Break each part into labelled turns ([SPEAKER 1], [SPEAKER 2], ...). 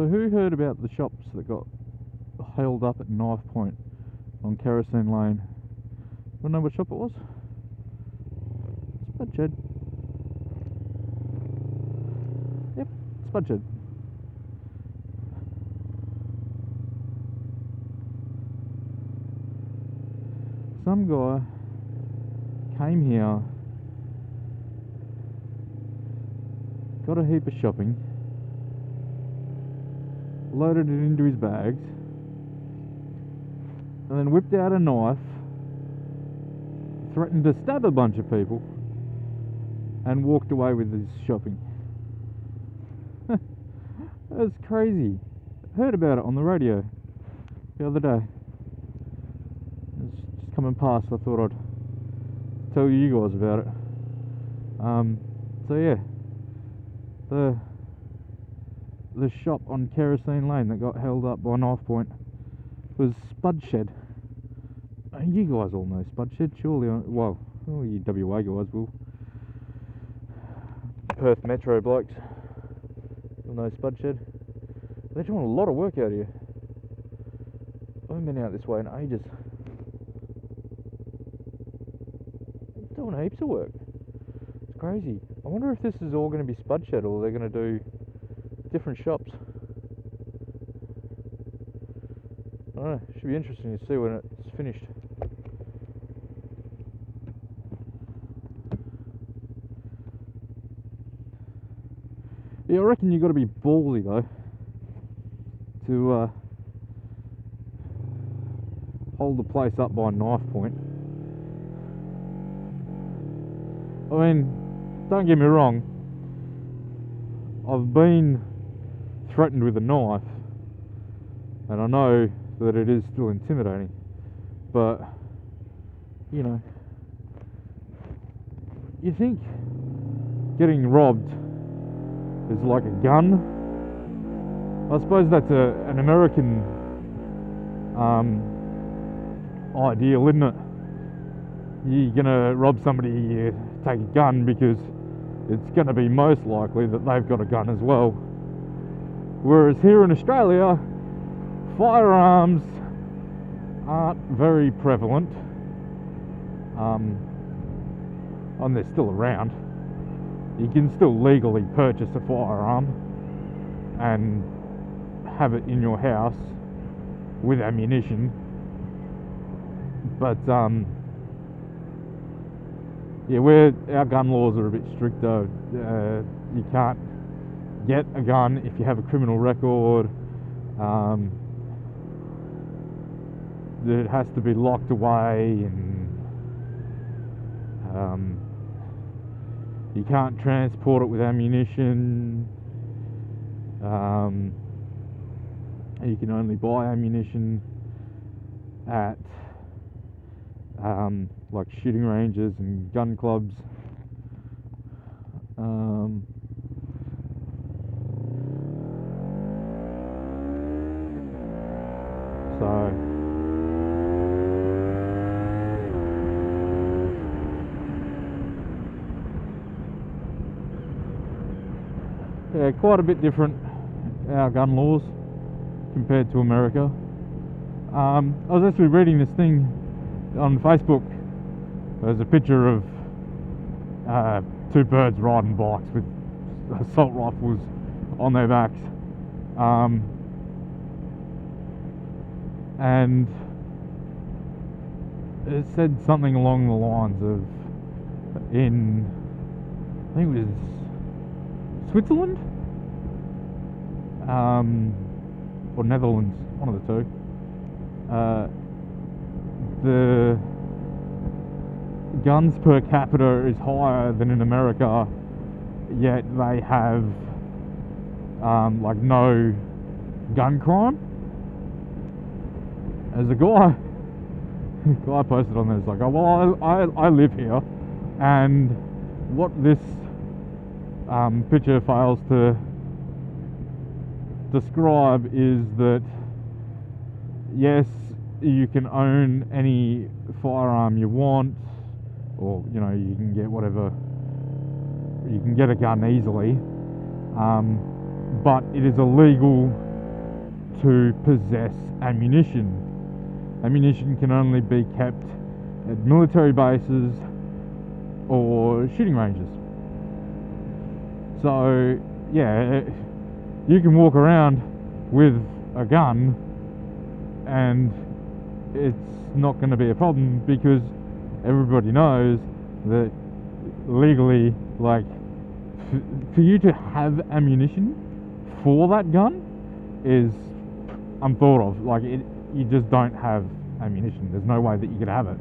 [SPEAKER 1] who heard about the shops that got held up at knife point on Kerosene Lane? Wanna know what shop it was? Spud Shed. Yep, Spud Shed. Some guy came here, got a heap of shopping, loaded it into his bags, and then whipped out a knife, threatened to stab a bunch of people, and walked away with his shopping. That's crazy. Heard about it on the radio the other day. It's just coming past. I thought I'd tell you guys about it. So yeah, the shop on Kerosene Lane that got held up by knife point was Spud Shed. You guys all know Spud Shed, surely. Well, all you WA guys will. Perth Metro blokes will know Spud Shed. They're doing a lot of work out here. I haven't been out this way in ages. They're doing heaps of work. It's crazy. I wonder if this is all going to be Spud Shed or they're going to do different shops. I don't know. Should be interesting to see when it's finished. Yeah, I reckon you've got to be ballsy though to hold the place up by knife point. I mean, don't get me wrong, I've been threatened with a knife and I know that it is still intimidating, but you know, you think getting robbed is like a gun? I suppose that's an American ideal, isn't it? You're gonna rob somebody, you take a gun because it's gonna be most likely that they've got a gun as well. Whereas here in Australia, firearms aren't very prevalent, and they're still around. You can still legally purchase a firearm and have it in your house with ammunition, but yeah, our gun laws are a bit stricter. You can't get a gun if you have a criminal record. It has to be locked away, and you can't transport it with ammunition. You can only buy ammunition at like shooting ranges and gun clubs. So yeah, quite a bit different, our gun laws compared to America. I was actually reading this thing on Facebook. There's a picture of two birds riding bikes with assault rifles on their backs, and it said something along the lines of, I think it was Switzerland, or Netherlands, one of the two. The guns per capita is higher than in America, yet they have like no gun crime. As a guy posted on there, it's like, oh well, I live here, and what this picture fails to describe is that yes, you can own any firearm you want, or you know, you can get whatever, you can get a gun easily, but it is illegal to possess ammunition. Ammunition can only be kept at military bases or shooting ranges. So yeah, you can walk around with a gun and it's not going to be a problem, because everybody knows that legally, like, for you to have ammunition for that gun is unthought of. Like, you just don't have ammunition. There's no way that you could have it.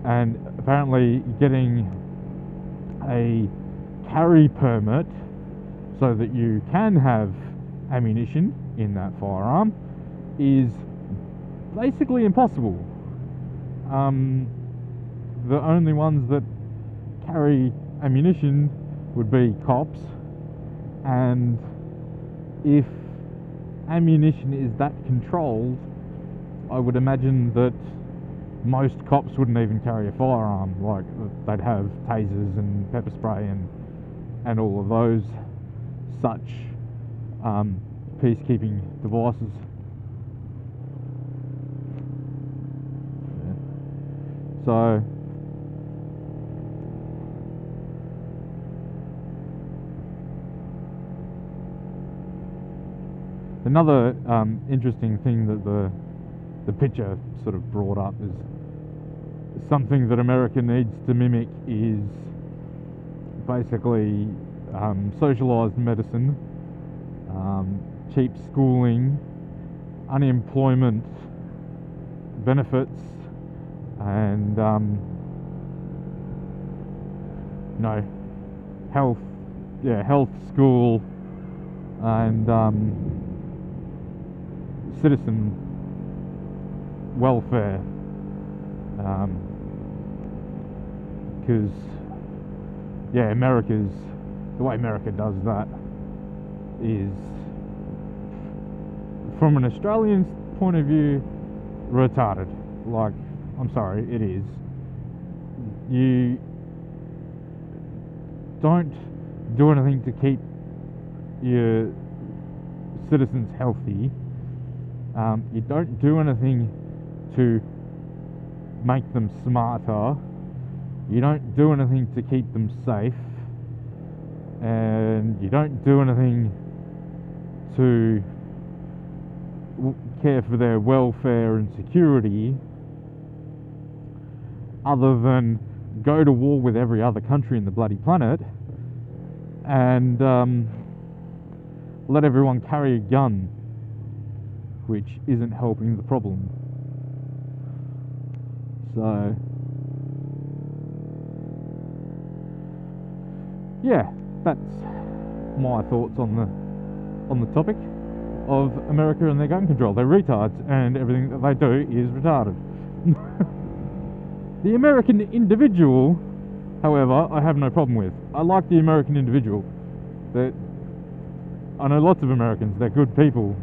[SPEAKER 1] And apparently getting a carry permit so that you can have ammunition in that firearm is basically impossible. The only ones that carry ammunition would be cops, and if ammunition is that controlled, I would imagine that most cops wouldn't even carry a firearm. Like, they'd have tasers and pepper spray and all of those such peacekeeping devices. Yeah. So another interesting thing that the picture sort of brought up is something that America needs to mimic is basically socialised medicine, cheap schooling, unemployment benefits, and health, school, and citizen welfare, because the way America does that is, from an Australian's point of view, retarded. Like, I'm sorry, it is. You don't do anything to keep your citizens healthy. You don't do anything to make them smarter. You don't do anything to keep them safe. And you don't do anything to care for their welfare and security, other than go to war with every other country in the bloody planet and let everyone carry a gun, which isn't helping the problem. So yeah, that's my thoughts on the topic of America and their gun control. They're retards, and everything that they do is retarded. The American individual, however, I have no problem with. I like the American individual. I know lots of Americans. They're good people.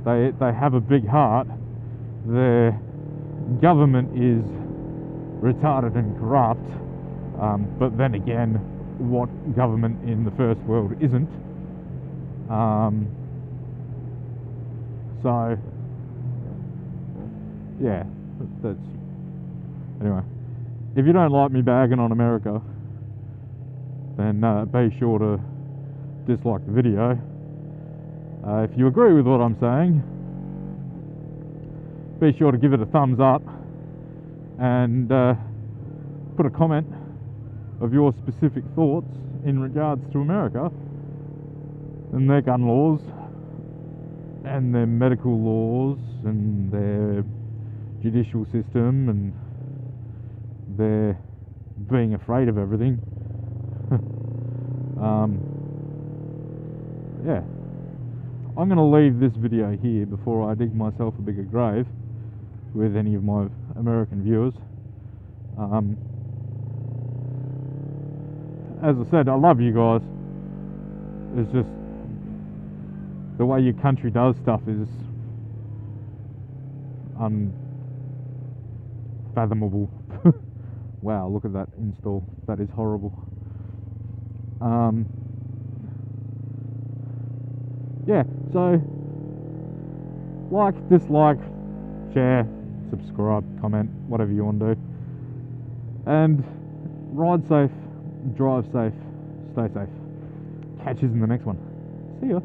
[SPEAKER 1] They have a big heart. Their government is retarded and corrupt, but then again, what government in the first world isn't? So yeah, that's anyway. If you don't like me bagging on America, then be sure to dislike the video. If you agree with what I'm saying, be sure to give it a thumbs up and put a comment of your specific thoughts in regards to America and their gun laws and their medical laws and their judicial system and their being afraid of everything. Yeah, I'm going to leave this video here before I dig myself a bigger grave with any of my American viewers. As I said, I love you guys. It's just the way your country does stuff is unfathomable. Wow, look at that install. That is horrible. Yeah, so Like, dislike, share, subscribe, comment, whatever you want to do. And ride safe, drive safe, stay safe. Catch you in the next one. See ya.